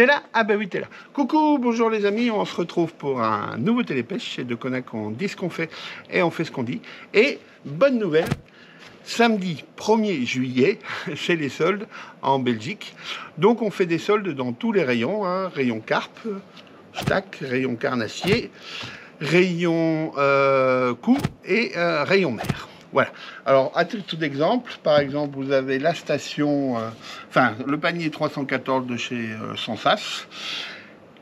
T'es là? Ah bah oui, t'es là. Coucou, bonjour les amis, on se retrouve pour un nouveau télépêche chez Deconac. On dit ce qu'on fait et on fait ce qu'on dit. Et bonne nouvelle, samedi 1er juillet, c'est les soldes en Belgique. Donc on fait des soldes dans tous les rayons, hein, rayon carpe, stack, rayon carnassier, rayon cou et rayon mer. Voilà. Alors, à titre d'exemple, par exemple, vous avez la station, le panier 314 de chez Sensas.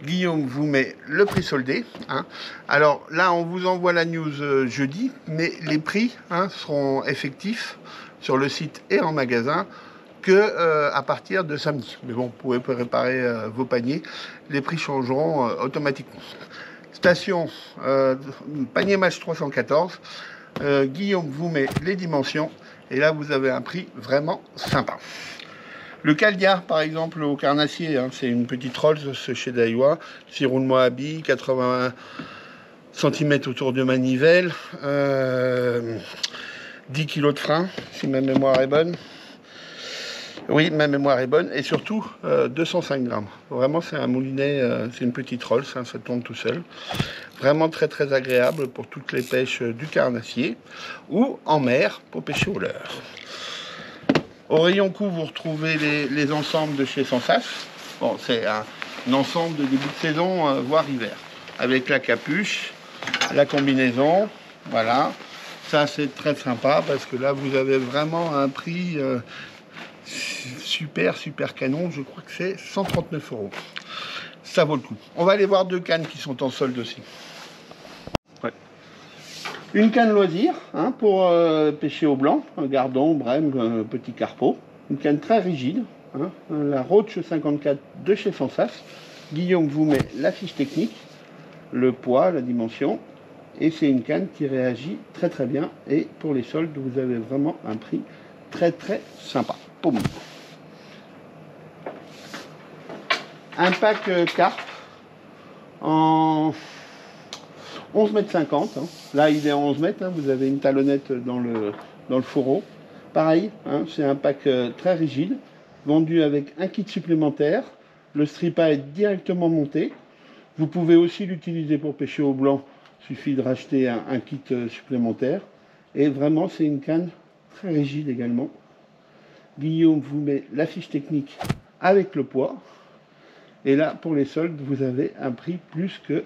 Guillaume vous met le prix soldé. Hein. Alors là, on vous envoie la news jeudi, mais les prix seront effectifs sur le site et en magasin que à partir de samedi. Mais bon, vous pouvez préparer vos paniers. Les prix changeront automatiquement. Station, panier match 314. Guillaume vous met les dimensions et là vous avez un prix vraiment sympa. Le Caldia par exemple au carnassier, hein, c'est une petite Rolls chez Daiwa, 6 roulements à billes, 80 cm autour de manivelle, 10 kg de frein si ma mémoire est bonne. Oui, ma mémoire est bonne et surtout 205 grammes. Vraiment, c'est un moulinet, c'est une petite Rolls, hein, ça tourne tout seul. Vraiment très très agréable pour toutes les pêches du carnassier ou en mer pour pêcher au leurre. Au rayon cou, vous retrouvez les ensembles de chez Sensas. Bon, c'est un ensemble de début de saison, voire hiver, avec la capuche, la combinaison, voilà. Ça, c'est très sympa parce que là, vous avez vraiment un prix super canon. Je crois que c'est 139 €. Ça vaut le coup. On va aller voir deux cannes qui sont en solde aussi. Ouais. Une canne loisir hein, pour pêcher au blanc, un gardon, brème, petit carpeau. Une canne très rigide, hein, la Roach 54 de chez Sensas. Guillaume vous met la fiche technique, le poids, la dimension. Et c'est une canne qui réagit très bien. Et pour les soldes, vous avez vraiment un prix très sympa. Poum. Un pack carpe en 11,50 m. Hein. Là, il est en 11 mètres. Hein. Vous avez une talonnette dans le fourreau. Pareil, hein, c'est un pack très rigide, vendu avec un kit supplémentaire. Le stripa est directement monté. Vous pouvez aussi l'utiliser pour pêcher au blanc. Il suffit de racheter un kit supplémentaire. Et vraiment, c'est une canne très rigide également. Guillaume vous met la fiche technique avec le poids. Et là, pour les soldes, vous avez un prix plus que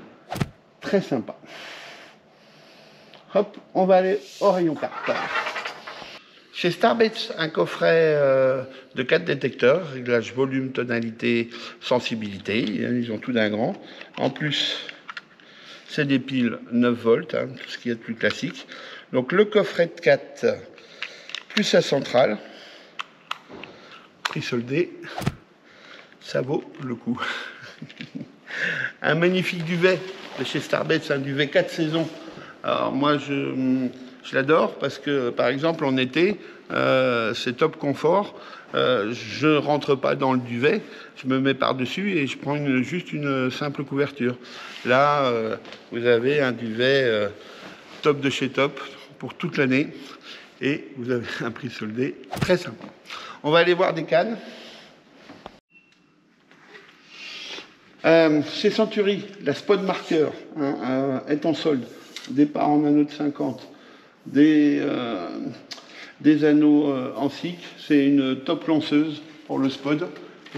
très sympa. Hop, on va aller au rayon carpe. Chez Starbaits, un coffret de 4 détecteurs, réglage volume, tonalité, sensibilité. Ils ont tout d'un grand. En plus, c'est des piles 9 volts, hein, tout ce qui est de plus classique. Donc le coffret de 4 plus la centrale. Prix soldé, ça vaut le coup. Un magnifique duvet de chez Starbaits, un duvet 4 saisons. Alors moi je l'adore parce que par exemple en été c'est top confort. Je rentre pas dans le duvet, je me mets par dessus et je prends juste une simple couverture. Là vous avez un duvet top de chez top pour toute l'année et vous avez un prix soldé très sympa. On va aller voir des cannes. Chez Century, la Spot Marker est en solde. Départ en anneau de 50, des anneaux en SIC. C'est une top lanceuse pour le spot.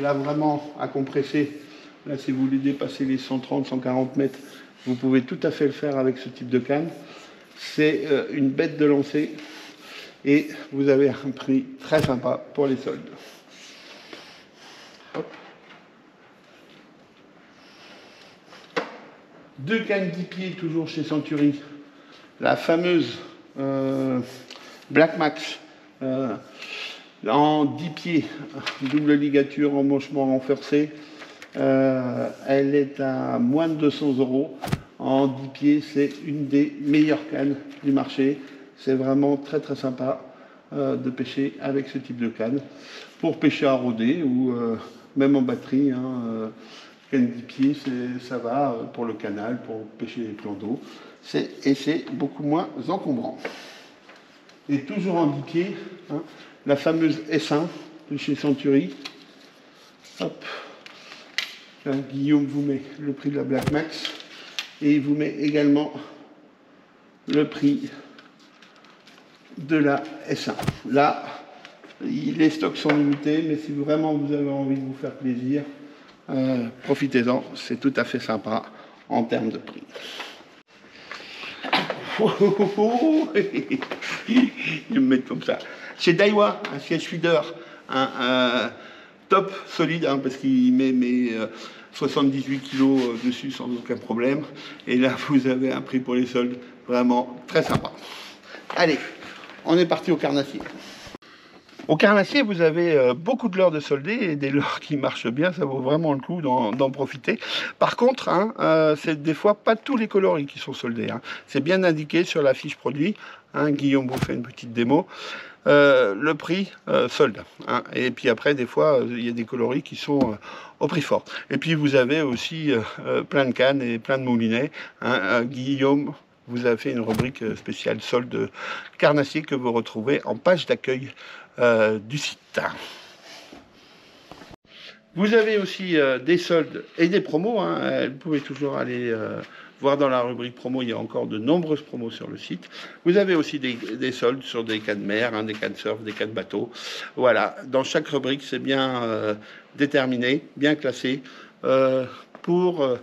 Là, vraiment, à compresser. Là, si vous voulez dépasser les 130, 140 mètres, vous pouvez tout à fait le faire avec ce type de canne. C'est une bête de lancer. Et vous avez un prix très sympa pour les soldes. Hop. Deux cannes 10 pieds, toujours chez Century. La fameuse Black Max en 10 pieds, double ligature, emmanchement renforcé. Elle est à moins de 200 €. En 10 pieds, c'est une des meilleures cannes du marché. C'est vraiment très sympa de pêcher avec ce type de canne. Pour pêcher à rôder ou même en batterie. Hein, canne 10 pieds, ça va pour le canal, pour pêcher les plans d'eau. Et c'est beaucoup moins encombrant. Et toujours en 10 pieds, hein, la fameuse S1 de chez Century. Hop. Guillaume vous met le prix de la Black Max et il vous met également le prix de la S1. Là, les stocks sont limités, mais si vraiment vous avez envie de vous faire plaisir, profitez-en, c'est tout à fait sympa en termes de prix. Ils me mettent comme ça. Chez Daiwa, un siège feeder, un top solide, hein, parce qu'il met 78 kg dessus sans aucun problème. Et là, vous avez un prix pour les soldes vraiment très sympa. Allez, on est parti au carnassier. Au carnassier, vous avez beaucoup de leurres de soldés et des leurres qui marchent bien, ça vaut vraiment le coup d'en profiter. Par contre, hein, c'est des fois pas tous les coloris qui sont soldés. Hein. C'est bien indiqué sur la fiche produit. Hein, Guillaume vous fait une petite démo. Le prix solde. Hein. Et puis après, des fois, il y a des coloris qui sont au prix fort. Et puis vous avez aussi plein de cannes et plein de moulinets. Hein. Guillaume vous a fait une rubrique spéciale solde carnassier que vous retrouvez en page d'accueil du site. Vous avez aussi des soldes et des promos. Hein. Vous pouvez toujours aller voir dans la rubrique promo, il y a encore de nombreuses promos sur le site. Vous avez aussi des soldes sur des cannes mer, hein, des cannes surf, des cannes bateau. Voilà, dans chaque rubrique, c'est bien déterminé, bien classé pour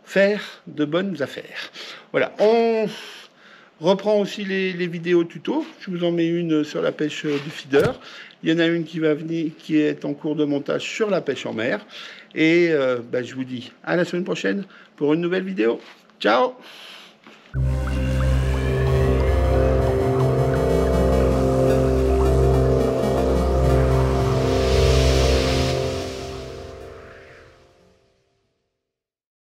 faire de bonnes affaires. Voilà, on reprend aussi les vidéos tuto. Je vous en mets une sur la pêche du feeder. Il y en a une qui va venir, qui est en cours de montage sur la pêche en mer. Et je vous dis à la semaine prochaine pour une nouvelle vidéo. Ciao!